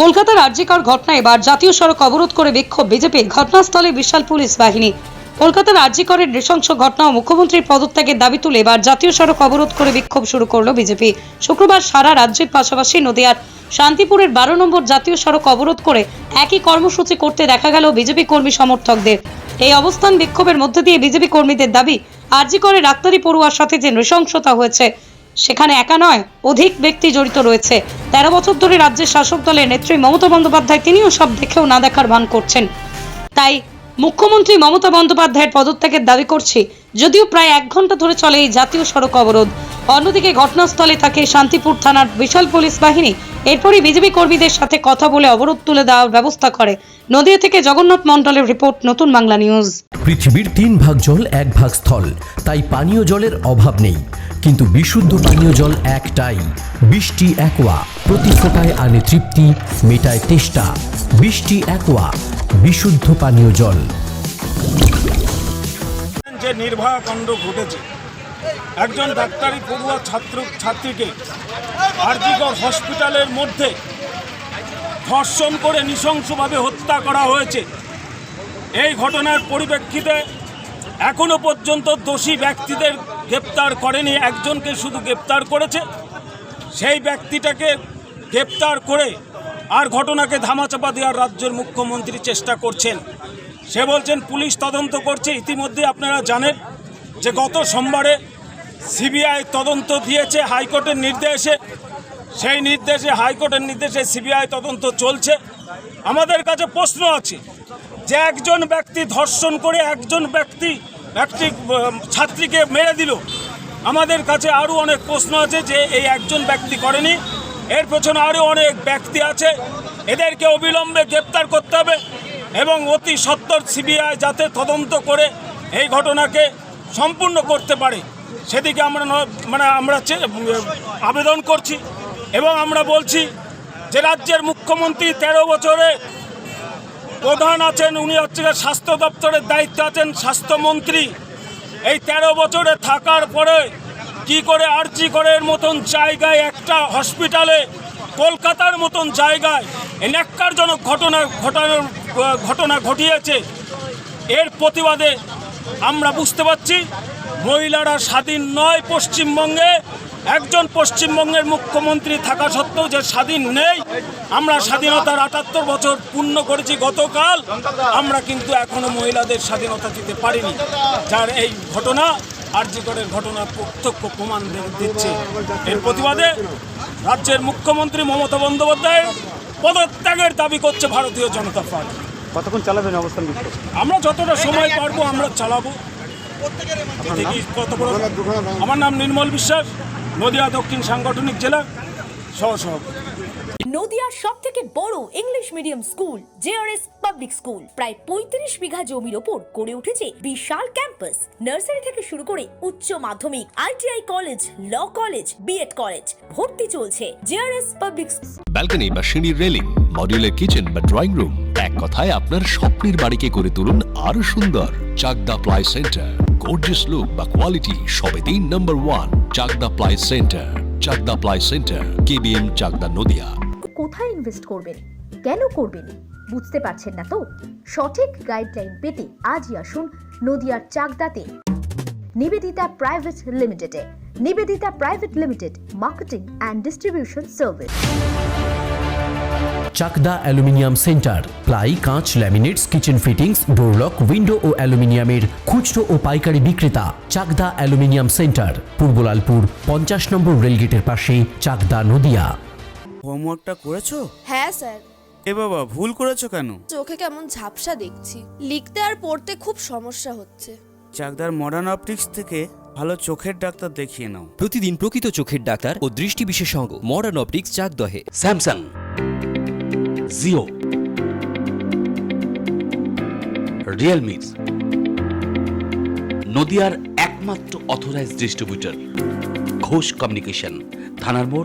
কলকাতার আরজিকর ঘটনায় এবার জাতীয় সড়ক অবরোধ করে বিক্ষোভ বিজেপি, ঘটনাস্থলে বিশাল পুলিশ বাহিনী। কলকাতার আরজিকরের নৃশংস ঘটনা ও মুখ্যমন্ত্রীর পদত্যাগের দাবি তুলে এবার জাতীয় সড়ক অবরোধ করে বিক্ষোভ শুরু করল বিজেপি। শুক্রবার সারা রাজ্যের পাশাপাশি নদিয়ার শান্তিপুরের 12 নম্বর জাতীয় সড়ক অবরোধ করে একই কর্মসূচি করতে দেখা গেল বিজেপি কর্মী সমর্থকদের। এই অবস্থান বিক্ষোভের মধ্যে দিয়ে বিজেপি কর্মীদের দাবি, আরজিকরে ডাক্তারি পড়ুয়ার সাথে যে নৃশংসতা হয়েছে সেখানে একা নয়, অধিক ব্যক্তি জড়িত রয়েছে। 13 বছর ধরে রাজ্যের শাসক দলের নেত্রী মমতা বন্দ্যোপাধ্যায় তিনিও সব দেখেও না দেখার ভান করছেন। তাই মুখ্যমন্ত্রী মমতা বন্দ্যোপাধ্যায়ের পদত্যাগের দাবি করছি। যদিও প্রায় 1 ঘন্টা ধরে চলে এই জাতীয় সড়ক অবরোধ। অন্যদিকে ঘটনাস্থলে থাকে শান্তিপুর থানার বিশাল পুলিশ বাহিনী। এরপরই বিজেপি কর্মীদের সাথে কথা বলে অবরোধ তুলে দেওয়ার ব্যবস্থা করে। নদিয়া থেকে জগন্নাথ মণ্ডলের রিপোর্ট, নতুন বাংলা নিউজ। পৃথিবীর 3 ভাগ জল 1 ভাগ স্থল, তাই পানীয় জলের অভাব নেই। কিন্তু বিশুদ্ধ পানীয় জল একটাই, বৃষ্টি অ্যাকোয়া। প্রতি ফোঁটায় আনে তৃপ্তি, মেটায় তেষ্টা। বৃষ্টি অ্যাকোয়া, বিশুদ্ধ পানীয় জল। যে নির্ভয়া কাণ্ড ঘটেছে, একজন ডাক্তারি পড়ুয়া ছাত্রীকে আরজিকর হসপিটালের মধ্যে ধর্ষণ করে নৃশংসভাবে হত্যা করা হয়েছে। এই ঘটনার পরিপ্রেক্ষিতে এখনো পর্যন্ত দোষী ব্যক্তিদের গ্রেপ্তার করেনি, একজনকে শুধু গ্রেপ্তার করেছে। সেই ব্যক্তিটাকে গ্রেপ্তার করে আর ঘটনাকে ধামাচাপা দেওয়ার রাজ্যের মুখ্যমন্ত্রী চেষ্টা করছেন। সে বলছেন পুলিশ তদন্ত করছে। ইতিমধ্যে আপনারা জানেন যে গত সোমবারে সিবিআই তদন্ত দিয়েছে হাইকোর্টের নির্দেশে। সেই নির্দেশে, হাইকোর্টের নির্দেশে সিবিআই তদন্ত চলছে। আমাদের কাছে প্রশ্ন আছে যে একজন ব্যক্তি ধর্ষণ করে একটি ছাত্রীকে মেরে দিল। আমাদের কাছে আরও অনেক প্রশ্ন আছে যে এই একজন ব্যক্তি করেনি, এর পেছনে আরও অনেক ব্যক্তি আছে। এদেরকে অবিলম্বে গ্রেপ্তার করতে হবে এবং অতি সত্বর সিবিআই যাতে তদন্ত করে এই ঘটনাকে সম্পূর্ণ করতে পারে সেদিকে আমরা আবেদন করছি। এবং আমরা বলছি যে রাজ্যের মুখ্যমন্ত্রী 13 বছরে প্রধান আছেন, উনি হচ্ছে স্বাস্থ্য দপ্তরের দায়িত্বে আছেন, স্বাস্থ্যমন্ত্রী। এই 13 বছরে থাকার পরে কি করে আরজিকরের মতন জায়গায়, একটা হসপিটালে, কলকাতার মতন জায়গায় ন্যাক্কারজনক ঘটনা ঘটিয়েছে। এর প্রতিবাদে আমরা বুঝতে পারছি মহিলারা স্বাধীন নয়। পশ্চিমবঙ্গে একজন পশ্চিমবঙ্গের মুখ্যমন্ত্রী থাকা সত্ত্বেও যে স্বাধীন নেই। আমরা স্বাধীনতার 78 বছর পূর্ণ করেছি গতকাল, আমরা কিন্তু এখনো মহিলাদের স্বাধীনতা দিতে পারিনি। যার এই ঘটনা আরজিকরের ঘটনা প্রত্যক্ষ প্রমাণ দিচ্ছে। এর প্রতিবাদে রাজ্যের মুখ্যমন্ত্রী মমতা বন্দ্যোপাধ্যায় পদত্যাগের দাবি করছে ভারতীয় জনতা পার্টি। কতক্ষণ চালাবেন অবস্থান? আমরা যতটা সময় পারবো আমরা চালাবো। আমার নাম নির্মল বিশ্বাস, নদিয়া দক্ষিণ সাংগঠনিক জেলা সহসভাপতি। নদিয়ার সব থেকে বড় English medium school JRS public school প্রায় 35 বিঘা জমির ওপর গড়ে উঠেছে বিশাল ক্যাম্পাস। নার্সারি থেকে শুরু করে উচ্চ মাধ্যমিক, ITI college, law college, BEd college, ভর্তি চলছে জেআরএস পাবলিক। ব্যালকনি বা সিঁড়ির রেলিং, মডিউলার কিচেন বা ড্রয়িং রুম, এক কথায় আপনার স্বপ্নের বাড়িকে করে তুলুন আরো সুন্দর। Chakdah ply centre, gorgeous look বা কোয়ালিটি সবে 3 number 1 Chakdah ply centre. Chakdah ply centre, KBM, Chakdah, Nadia. কোথায় ইনভেস্ট করবেন, কেন করবেন বুঝতে পারছেন না তো? সঠিক গাইডলাইন পেতে আজই আসুন নদিয়ার চাকদাতে নিবেদিতা প্রাইভেট লিমিটেডে। Nivedita private limited, marketing and distribution service. Chakdaha aluminium centre, ply, কাঁচ, laminates, kitchen fittings, door lock, window ও অ্যালুমিনিয়ামের খুচরো ও পাইকারি বিক্রেতা। চাকদা অ্যালুমিনিয়াম সেন্টার, পূর্বলালপুর 50 নম্বর রেলগেটের পাশে, চাকদা, নদিয়া। হোমওয়ার্কটা করেছো? হ্যাঁ স্যার। এ বাবা, ভুল করেছো কেন? চোখে কেমন ঝাপসা দেখছি, লিখতে আর পড়তে খুব সমস্যা হচ্ছে। চাকদার মডার্ন অপটিক্স থেকে ভালো চোখের ডাক্তার দেখিয়ে নাও। প্রতিদিন প্রকৃত চোখের ডাক্তার ও দৃষ্টি বিশেষজ্ঞ মডার্ন অপটিক্স, চাকদহে। স্যামসাং, জিও, রিয়েলমি, নদিয়ার একমাত্র অথরাইজড ডিস্ট্রিবিউটর ঘোষ কমিউনিকেশন, থানার মোড়,